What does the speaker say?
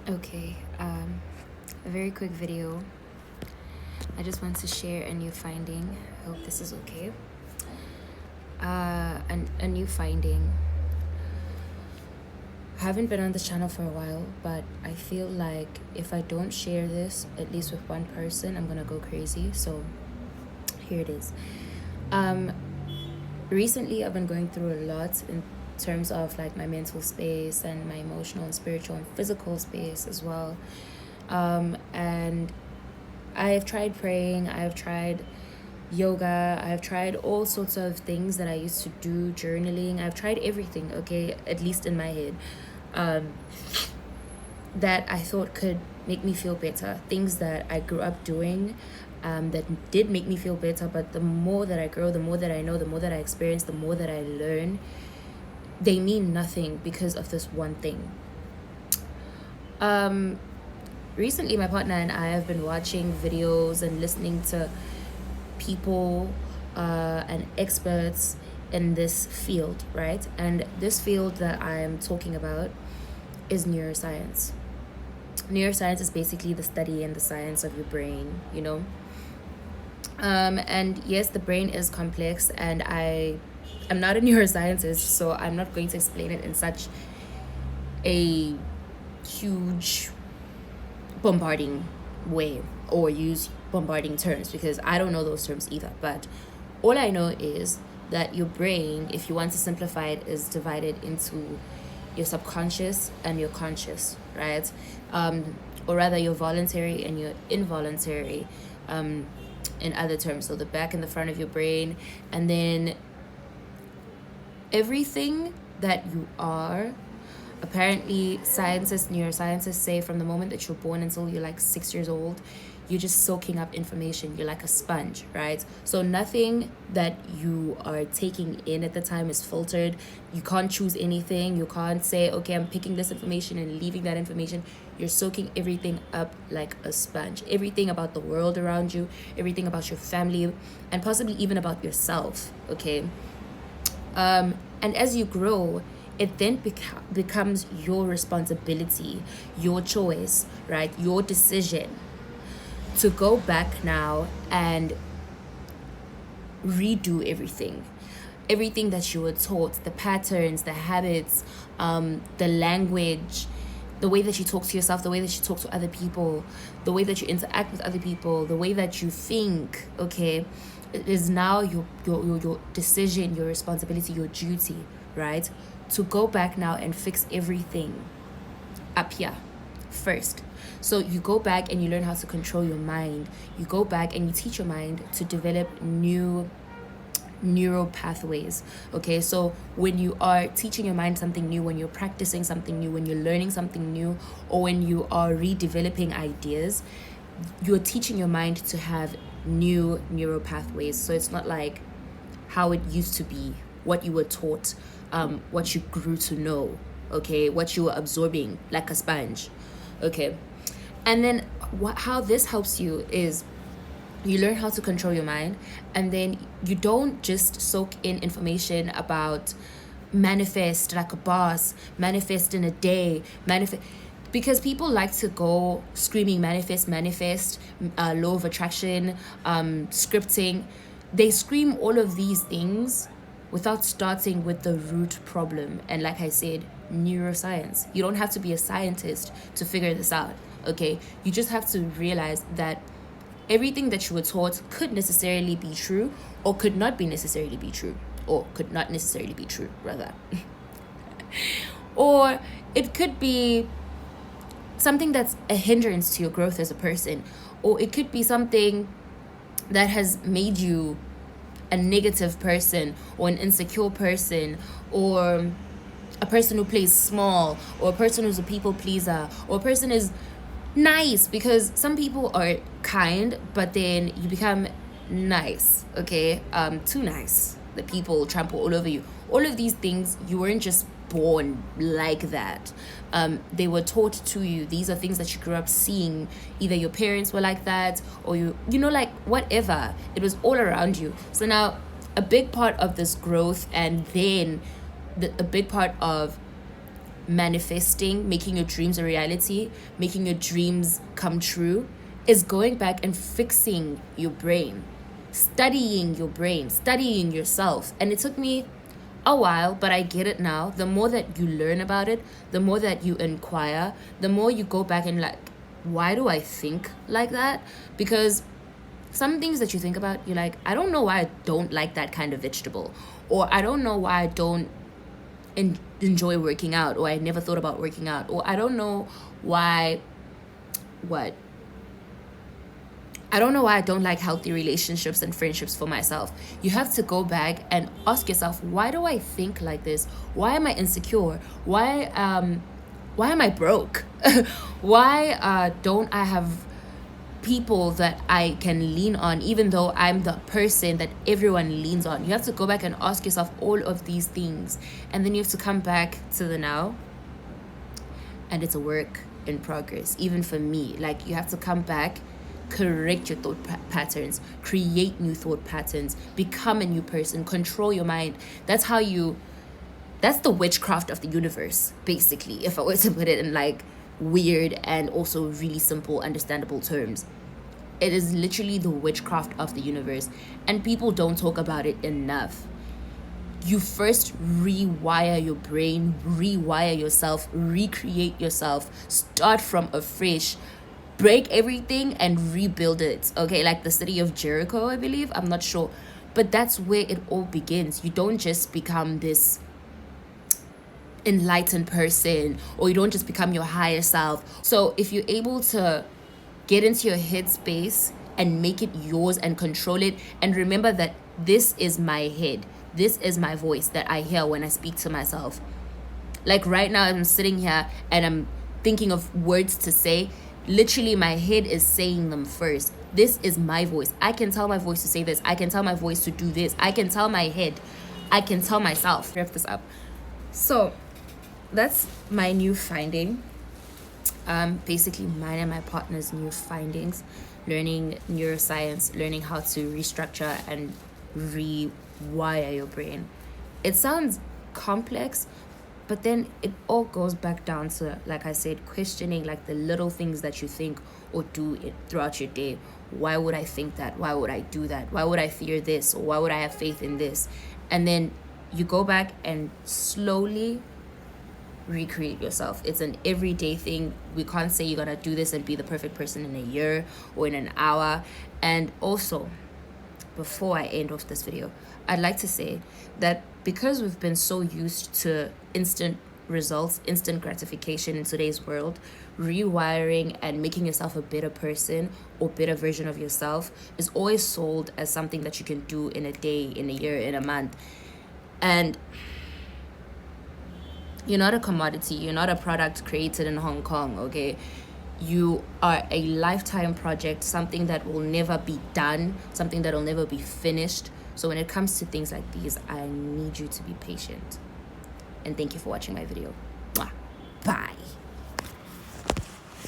Okay, a very quick video. I just want to share a new finding. I hope this is okay. A new finding. I haven't been on this channel for a while, but I feel like if I don't share this, at least with one person, I'm gonna go crazy. So here it is. Recently, I've been going through a lot in terms of like my mental space and my emotional and spiritual and physical space as well. And I've tried praying, I've tried yoga, I've tried all sorts of things that I used to do, journaling. I've tried everything, okay, at least in my head, that I thought could make me feel better. Things that I grew up doing that did make me feel better. But the more that I grow, the more that I know, the more that I experience, the more that I learn, they mean nothing because of this one thing. Recently, my partner and I have been watching videos and listening to people and experts in this field, right? And this field that I am talking about is neuroscience. Neuroscience is basically the study and the science of your brain, you know? And yes, the brain is complex, and I'm not a neuroscientist, so I'm not going to explain it in such a huge bombarding way or use bombarding terms, because I don't know those terms either. But all I know is that your brain, if you want to simplify it, is divided into your subconscious and your conscious, right? Or rather your voluntary and your involuntary, in other terms. So the back and the front of your brain, and then everything that you are. Apparently, neuroscientists say from the moment that you're born until you're like 6 years old, you're just soaking up information. You're like a sponge, right? So nothing that you are taking in at the time is filtered. You can't choose anything. You can't say, okay, I'm picking this information and leaving that information. You're soaking everything up like a sponge. Everything about the world around you, everything about your family, and possibly even about yourself, okay? And as you grow, it then becomes your responsibility, your choice, right? Your decision to go back now and redo everything that you were taught, the patterns, the habits, the language, the way that you talk to yourself, the way that you talk to other people, the way that you interact with other people, the way that you think, okay? It is now your decision, your responsibility, your duty, right? To go back now and fix everything up here first. So you go back and you learn how to control your mind. You go back and you teach your mind to develop new neural pathways, okay? So when you are teaching your mind something new, when you're practicing something new, when you're learning something new, or when you are redeveloping ideas, you're teaching your mind to have new neural pathways. So it's not like how it used to be, what you were taught, what you grew to know, okay, what you were absorbing like a sponge, okay? And then how this helps you is you learn how to control your mind, and then you don't just soak in information about manifest like a boss, manifest in a day, because people like to go screaming manifest, law of attraction, scripting. They scream all of these things without starting with the root problem. And like I said, neuroscience. You don't have to be a scientist to figure this out, okay? You just have to realize that everything that you were taught could necessarily be true, or could not necessarily be true, rather. Or it could be something that's a hindrance to your growth as a person, or it could be something that has made you a negative person, or an insecure person, or a person who plays small, or a person who's a people pleaser, or a person is nice, because some people are kind but then you become nice, okay? Too nice, the people trample all over you. All of these things, you weren't just born like that. They were taught to you. These are things that you grew up seeing. Either your parents were like that, or you know, like whatever. It was all around you. So now a big part of this growth, and then a big part of manifesting, making your dreams a reality, making your dreams come true, is going back and fixing your brain, studying your brain, studying yourself. And it took me a while, but I get it now. The more that you learn about it, the more that you inquire, the more you go back and like, why do I think like that? Because some things that you think about, you're like, I don't know why I don't like that kind of vegetable, or I don't know why I don't enjoy working out, or I never thought about working out, or I don't know why I don't like healthy relationships and friendships for myself. You have to go back and ask yourself, why do I think like this? Why am I insecure? Why am I broke? Why don't I have people that I can lean on, even though I'm the person that everyone leans on? You have to go back and ask yourself all of these things, and then you have to come back to the now. And it's a work in progress, even for me. Like, you have to come back, correct your thought patterns, create new thought patterns, become a new person, control your mind. That's the witchcraft of the universe, basically, if I were to put it in like weird and also really simple, understandable terms. It is literally the witchcraft of the universe, and people don't talk about it enough. You first rewire your brain, rewire yourself, recreate yourself, start from afresh, break everything and rebuild it. Okay, like the city of Jericho, I believe. I'm not sure. But that's where it all begins. You don't just become this enlightened person, or you don't just become your higher self. So if you're able to get into your headspace and make it yours and control it, and remember that this is my head, this is my voice that I hear when I speak to myself. Like right now, I'm sitting here and I'm thinking of words to say. Literally, my head is saying them first. This is my voice. I can tell my voice to say this. I can tell my voice to do this. I can tell my head. I can tell myself. Wrap this up. So that's my new finding. Basically mine and my partner's new findings. Learning neuroscience, learning how to restructure and rewire your brain. It sounds complex, but then it all goes back down to, like I said, questioning like the little things that you think or do throughout your day. Why would I think that? Why would I do that? Why would I fear this? Or why would I have faith in this? And then you go back and slowly recreate yourself. It's an everyday thing. We can't say you're gonna do this and be the perfect person in a year or in an hour. And also, before I end off this video, I'd like to say that because we've been so used to instant results, instant gratification in today's world, rewiring and making yourself a better person or better version of yourself is always sold as something that you can do in a day, in a year, in a month. And you're not a commodity. You're not a product created in Hong Kong, okay? You are a lifetime project, something that will never be done, something that will never be finished. So when it comes to things like these, I need you to be patient. And thank you for watching my video.